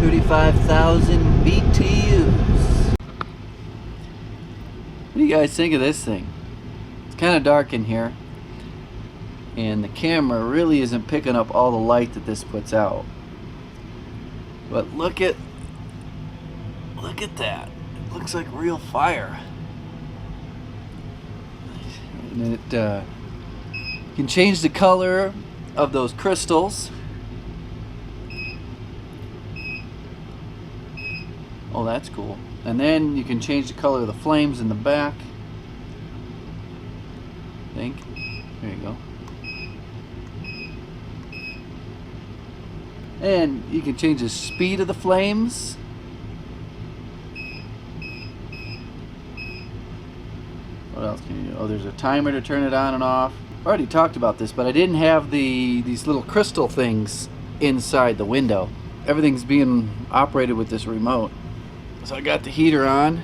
35,000 BTUs. What do you guys think of this thing? It's kind of dark in here, and the camera really isn't picking up all the light that this puts out. But look at that. It looks like real fire. And it you can change the color of those crystals. Oh, that's cool. And then you can change the color of the flames in the back. I think. There you go. And you can change the speed of the flames. What else can you do? Oh, there's a timer to turn it on and off. I already talked about this, but I didn't have these little crystal things inside the window. Everything's being operated with this remote. So I got the heater on.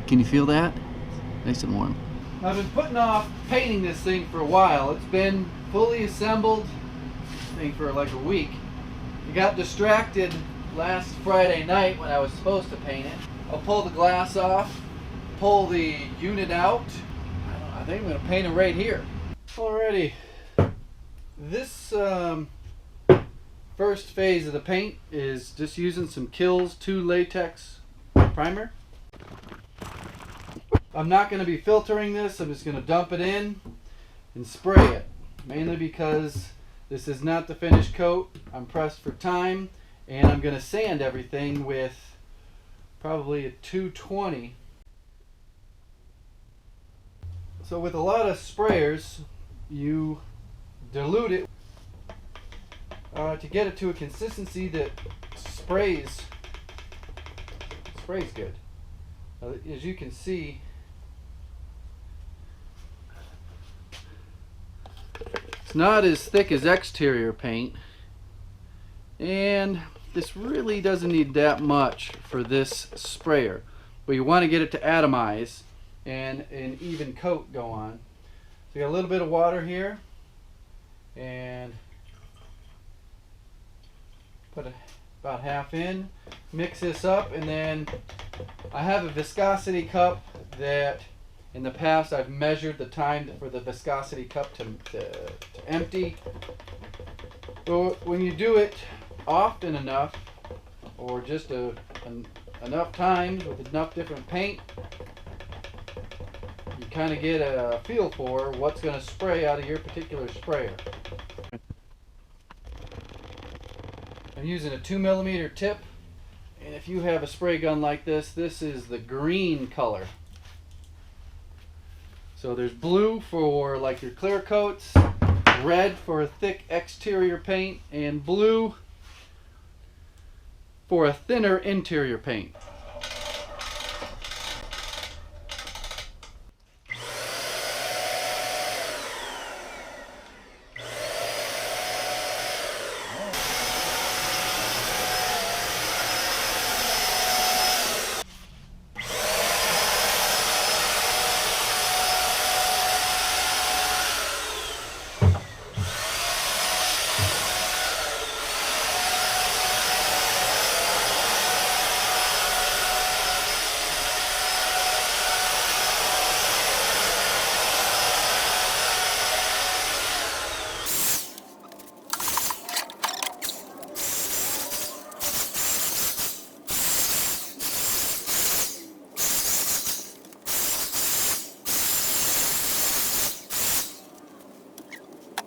Can you feel that? Nice and warm. I've been putting off painting this thing for a while. It's been fully assembled for like a week. I got distracted last Friday night when I was supposed to paint it. I'll pull the glass off, pull the unit out. I think I'm going to paint it right here. Alrighty. This first phase of the paint is just using some Kills 2 latex primer. I'm not going to be filtering this. I'm just going to dump it in and spray it. Mainly because this is not the finished coat. I'm pressed for time, and I'm going to sand everything with probably a 220. So with a lot of sprayers, you dilute it to get it to a consistency that sprays good. As you can see, it's not as thick as exterior paint, and this really doesn't need that much for this sprayer, but you want to get it to atomize and an even coat go on. So you got a little bit of water here, and put about half in, mix this up, and then I have a viscosity cup that in the past I've measured the time for the viscosity cup to empty. So when you do it often enough, or just enough times with enough different paint, you kind of get a feel for what's going to spray out of your particular sprayer. I'm using a 2mm tip, and if you have a spray gun like this, this is the green color. So there's blue for like your clear coats, red for a thick exterior paint, and blue for a thinner interior paint.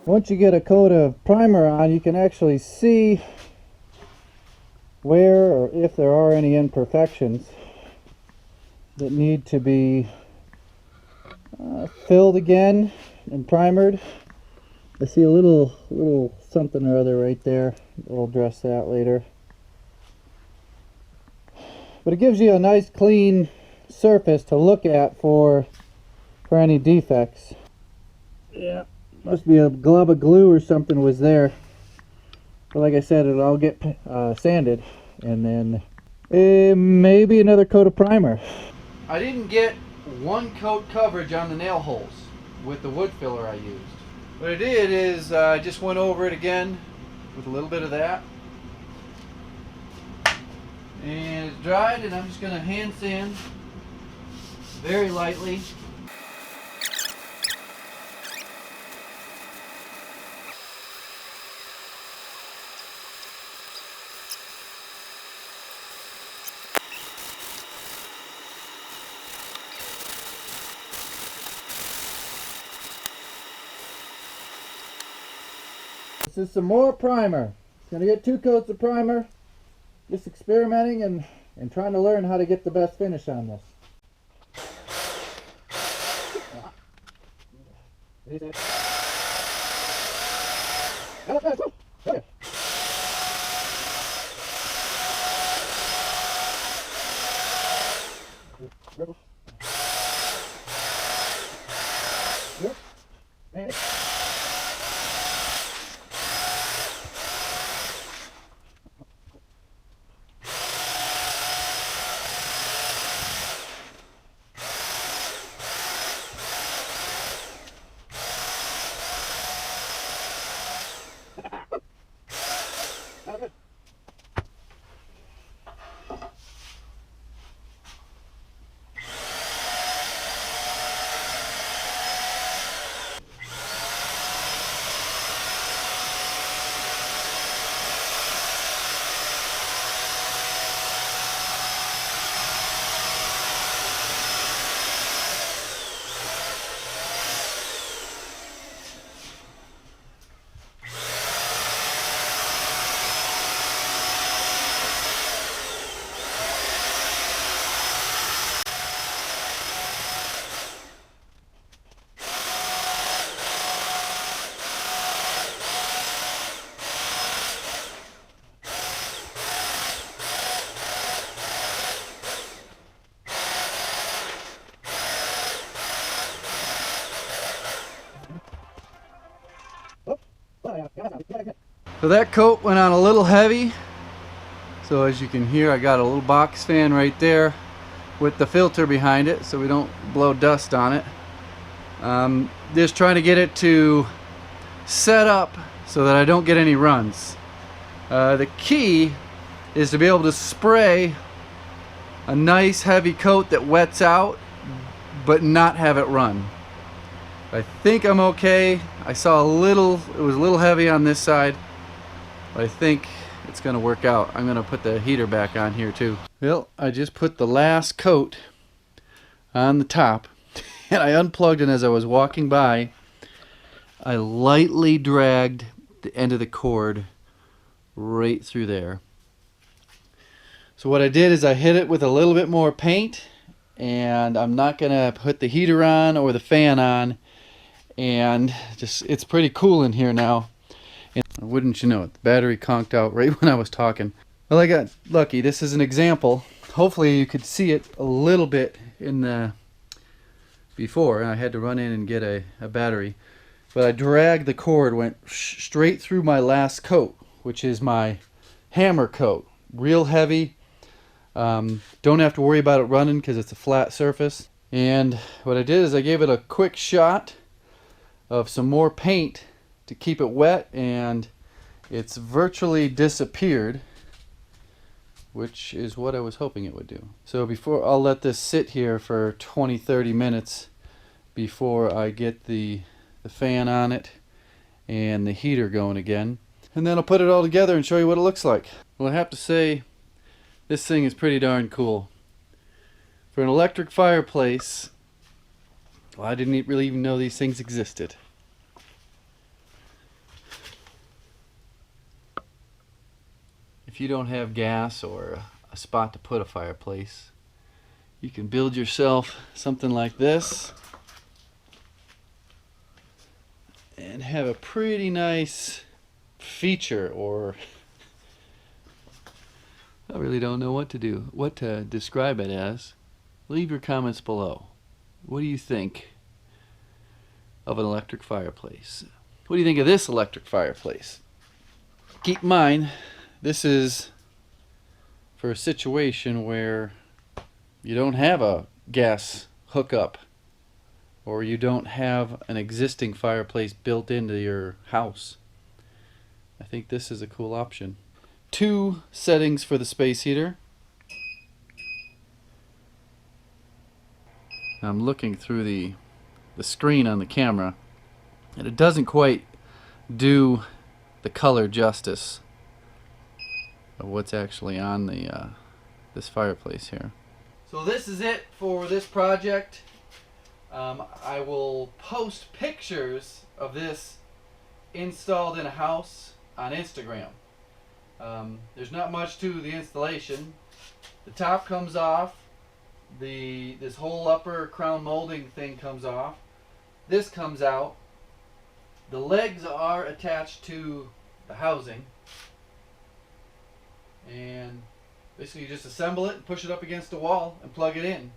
Once you get a coat of primer on, you can actually see where or if there are any imperfections that need to be filled again and primered. I see a little something or other right there. We'll address that later. But it gives you a nice clean surface to look at for any defects. Yeah. Must be a glob of glue or something was there. But like I said, it'll all get sanded, and then maybe another coat of primer. I didn't get one coat coverage on the nail holes with the wood filler I used. What I did is I just went over it again with a little bit of that, And it's dried, and I'm just going to hand sand very lightly. This is some more primer. Gonna get 2 coats of primer. Just experimenting and trying to learn how to get the best finish on this. So that coat went on a little heavy. So as you can hear, I got a little box fan right there with the filter behind it so we don't blow dust on it. Just trying to get it to set up so that I don't get any runs. The key is to be able to spray a nice heavy coat that wets out but not have it run. I think I'm okay. I saw it was a little heavy on this side, but I think it's gonna work out. I'm gonna put the heater back on here too. Well, I just put the last coat on the top and I unplugged it as I was walking by. I lightly dragged the end of the cord right through there. So what I did is I hit it with a little bit more paint, and I'm not gonna put the heater on or the fan on, and just it's pretty cool in here now. And wouldn't you know it, the battery conked out right when I was talking. Well, I got lucky. This is an example. Hopefully you could see it a little bit in the before. I had to run in and get a battery, but I dragged the cord, went straight through my last coat, which is my hammer coat. Real heavy. Don't have to worry about it running because it's a flat surface. And what I did is I gave it a quick shot of some more paint to keep it wet, and it's virtually disappeared, which is what I was hoping it would do. So I'll let this sit here for 20-30 minutes before I get the fan on it and the heater going again, and then I'll put it all together and show you what it looks like. Well, I have to say, this thing is pretty darn cool. For an electric fireplace, well, I didn't really even know these things existed. If you don't have gas or a spot to put a fireplace, you can build yourself something like this and have a pretty nice feature, or I really don't know what to describe it as. Leave your comments below. What do you think of an electric fireplace? What do you think of this electric fireplace? Keep in mind, this is for a situation where you don't have a gas hookup, or you don't have an existing fireplace built into your house. I think this is a cool option. 2 settings for the space heater. I'm looking through the screen on the camera, and it doesn't quite do the color justice of what's actually on the this fireplace here. So this is it for this project. I will post pictures of this installed in a house on Instagram. There's not much to the installation. The top comes off. This whole upper crown molding thing comes off. This comes out. The legs are attached to the housing. And basically you just assemble it, push it up against the wall, and plug it in.